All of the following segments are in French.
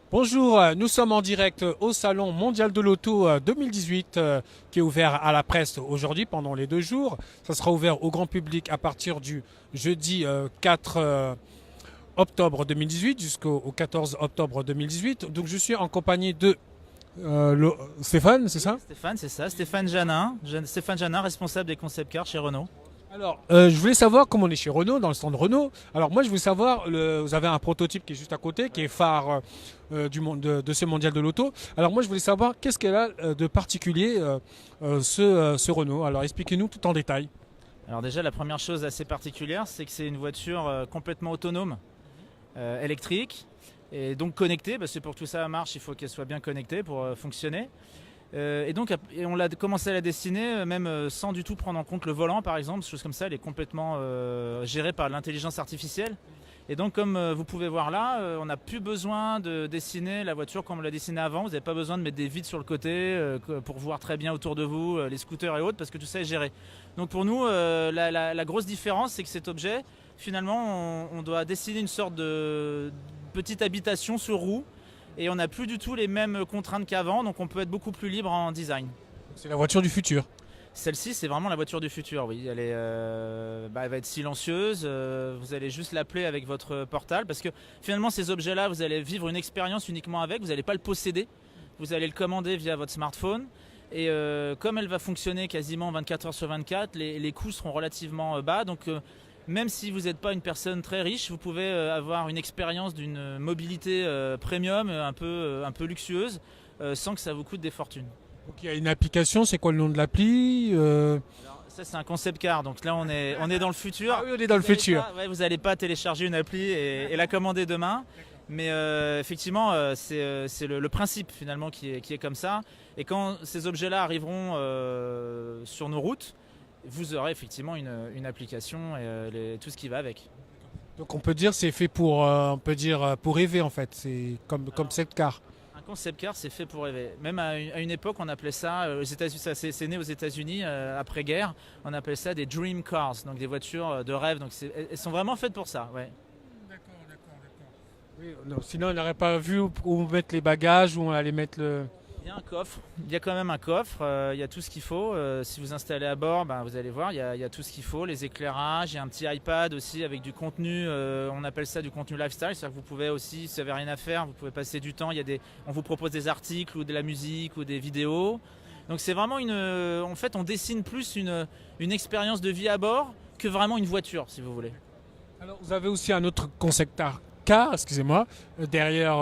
Bonjour, nous sommes en direct au Salon mondial de l'auto 2018 qui est ouvert à la presse aujourd'hui pendant les 2 jours. Ça sera ouvert au grand public à partir du jeudi 4 octobre 2018 jusqu'au 14 octobre 2018. Donc je suis en compagnie de Stéphane, c'est ça? Stéphane, c'est ça. Stéphane Janin, responsable des concept cars chez Renault. Alors, je voulais savoir, comme on est chez Renault, dans le stand Renault, alors moi je voulais savoir, vous avez un prototype qui est juste à côté, qui est phare de ce mondial de l'auto. Alors moi je voulais savoir, qu'est-ce qu'elle a de particulier, ce Renault? Alors expliquez-nous tout en détail. Alors déjà, la première chose assez particulière, c'est que c'est une voiture complètement autonome, électrique, et donc connectée, parce que pour que tout ça marche, il faut qu'elle soit bien connectée pour fonctionner. Et donc on l'a commencé à la dessiner même sans du tout prendre en compte le volant par exemple, choses comme ça, elle est complètement gérée par l'intelligence artificielle. Et donc comme vous pouvez voir là, on n'a plus besoin de dessiner la voiture comme on l'a dessinée avant, vous n'avez pas besoin de mettre des vitres sur le côté pour voir très bien autour de vous, les scooters et autres, parce que tout ça est géré. Donc pour nous, la grosse différence, c'est que cet objet, finalement, on doit dessiner une sorte de petite habitation sur roue, et on n'a plus du tout les mêmes contraintes qu'avant, donc on peut être beaucoup plus libre en design. C'est la voiture du futur. Celle-ci, c'est vraiment la voiture du futur, oui. Elle va être silencieuse, vous allez juste l'appeler avec votre portable, parce que finalement, ces objets-là, vous allez vivre une expérience uniquement avec, vous n'allez pas le posséder, vous allez le commander via votre smartphone. Et comme elle va fonctionner quasiment 24 heures sur 24, les coûts seront relativement bas, donc même si vous n'êtes pas une personne très riche, vous pouvez avoir une expérience d'une mobilité premium, un peu luxueuse, sans que ça vous coûte des fortunes. Donc il y a une application, c'est quoi le nom de l'appli? Alors, ça c'est un concept car, donc là on est dans le futur. Ah oui, on est dans le futur. Vous n'allez pas télécharger une appli et la commander demain. Mais effectivement, c'est le principe finalement qui est comme ça. Et quand ces objets-là arriveront sur nos routes, vous aurez effectivement une application et tout ce qui va avec. Donc on peut dire c'est fait pour, on peut dire pour rêver en fait. C'est comme cette car. Un concept car, c'est fait pour rêver. Même à une époque, on appelait ça, aux États-Unis, c'est né aux États-Unis après-guerre, on appelait ça des dream cars, donc des voitures de rêve. Donc elles sont vraiment faites pour ça. Ouais. Oui, non, sinon on n'aurait pas vu où mettre les bagages, où on allait mettre le. Il y a un coffre, il y a quand même un coffre, il y a tout ce qu'il faut. Si vous installez à bord, ben, vous allez voir, il y a tout ce qu'il faut, les éclairages, il y a un petit iPad aussi avec du contenu, on appelle ça du contenu lifestyle, c'est-à-dire que vous pouvez aussi, si vous n'avez rien à faire, vous pouvez passer du temps, on vous propose des articles ou de la musique ou des vidéos. Donc c'est vraiment en fait on dessine plus une expérience de vie à bord que vraiment une voiture si vous voulez. Alors vous avez aussi un autre car, excusez-moi, derrière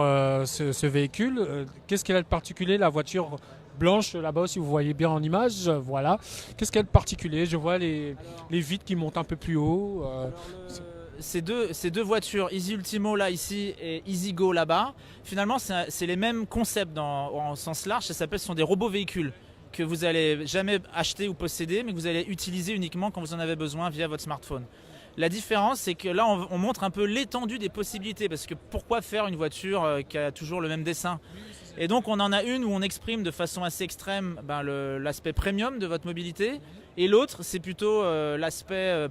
ce véhicule. Qu'est-ce qu'elle a de particulier, la voiture blanche là-bas, si vous voyez bien en image, voilà. Qu'est-ce qu'elle a de particulier? Je vois les vitres qui montent un peu plus haut. Ces deux voitures, Easy Ultimo là ici et Easy Go là-bas, finalement c'est les mêmes concepts en sens large, ce sont des robots véhicules que vous allez jamais acheter ou posséder, mais que vous allez utiliser uniquement quand vous en avez besoin via votre smartphone. La différence, c'est que là, on montre un peu l'étendue des possibilités, parce que pourquoi faire une voiture qui a toujours le même dessin? Et donc, on en a une où on exprime de façon assez extrême l'aspect premium de votre mobilité, et l'autre, c'est plutôt l'aspect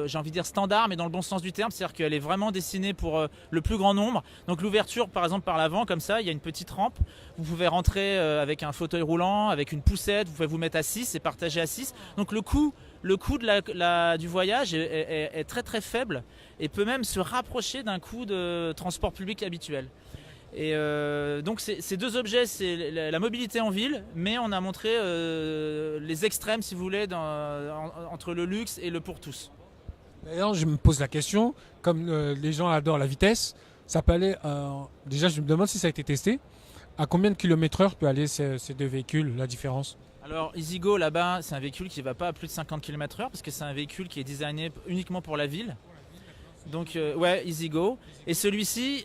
j'ai envie de dire standard, mais dans le bon sens du terme, c'est-à-dire qu'elle est vraiment dessinée pour le plus grand nombre. Donc l'ouverture, par exemple, par l'avant, comme ça, il y a une petite rampe. Vous pouvez rentrer avec un fauteuil roulant, avec une poussette, vous pouvez vous mettre à 6 et partager à 6. Donc le coût du voyage est très très faible et peut même se rapprocher d'un coût de transport public habituel. Et donc ces deux objets, c'est la mobilité en ville, mais on a montré les extrêmes, si vous voulez, entre le luxe et le pour tous. D'ailleurs, je me pose la question, comme les gens adorent la vitesse, ça peut aller. Déjà, je me demande si ça a été testé. À combien de kilomètres heure peut aller ces deux véhicules, la différence? Alors EasyGo là-bas, c'est un véhicule qui ne va pas à plus de 50 km/h parce que c'est un véhicule qui est designé uniquement pour la ville. Donc ouais, EasyGo. Et celui-ci,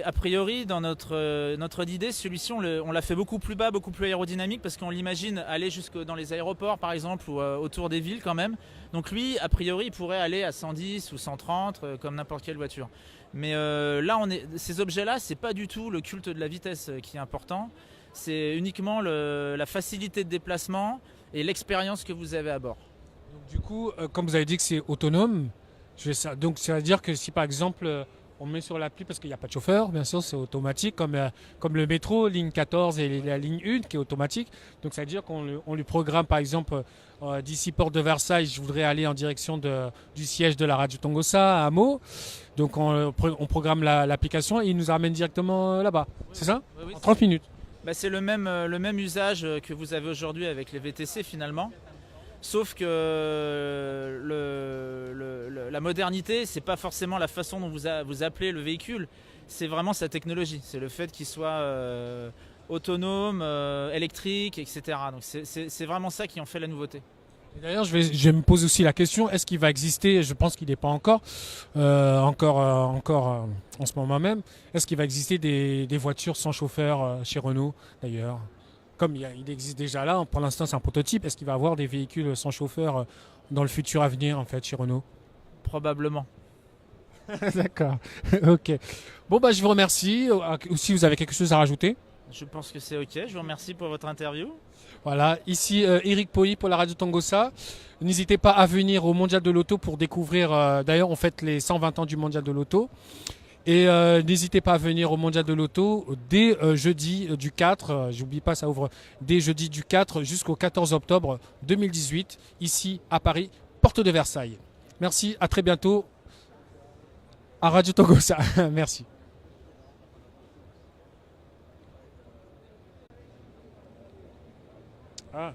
a priori, dans notre idée, celui-ci, on l'a fait beaucoup plus bas, beaucoup plus aérodynamique parce qu'on l'imagine aller jusque dans les aéroports, par exemple, ou autour des villes quand même. Donc lui, a priori, il pourrait aller à 110 ou 130 comme n'importe quelle voiture. Mais là, ces objets-là, c'est pas du tout le culte de la vitesse qui est important. C'est uniquement la facilité de déplacement et l'expérience que vous avez à bord. Donc, du coup, comme vous avez dit que c'est autonome, donc ça veut dire que si par exemple on met sur l'appli parce qu'il n'y a pas de chauffeur, bien sûr, c'est automatique, comme le métro, ligne 14 et la ligne 1 qui est automatique. Donc ça veut dire qu'on lui programme, par exemple, d'ici Porte de Versailles, je voudrais aller en direction du siège de la Radio Tongossa à Meaux. Donc on programme l'application et il nous ramène directement là-bas. C'est ça? Oui, En 30 minutes. bah, c'est le même usage que vous avez aujourd'hui avec les VTC finalement. Sauf que la modernité, c'est pas forcément la façon dont vous appelez le véhicule, c'est vraiment sa technologie. C'est le fait qu'il soit autonome, électrique, etc. Donc c'est vraiment ça qui en fait la nouveauté. Et d'ailleurs, je me pose aussi la question, est-ce qu'il va exister, je pense qu'il n'est pas encore en ce moment même, est-ce qu'il va exister des voitures sans chauffeur chez Renault d'ailleurs? Comme il existe déjà là, pour l'instant c'est un prototype, est-ce qu'il va y avoir des véhicules sans chauffeur dans le futur à venir en fait chez Renault? Probablement. D'accord, ok. Bon bah je vous remercie, ou si vous avez quelque chose à rajouter. Je pense que c'est ok. Je vous remercie pour votre interview. Voilà, ici Eric Poy pour la Radio Tongossa. N'hésitez pas à venir au Mondial de l'Auto pour découvrir, d'ailleurs on fête les 120 ans du Mondial de l'Auto. Et n'hésitez pas à venir au Mondial de l'Auto dès jeudi du 4, j'oublie pas, ça ouvre dès jeudi du 4 jusqu'au 14 octobre 2018, ici à Paris, porte de Versailles. Merci, à très bientôt à Radio Tongossa. Merci. Ah.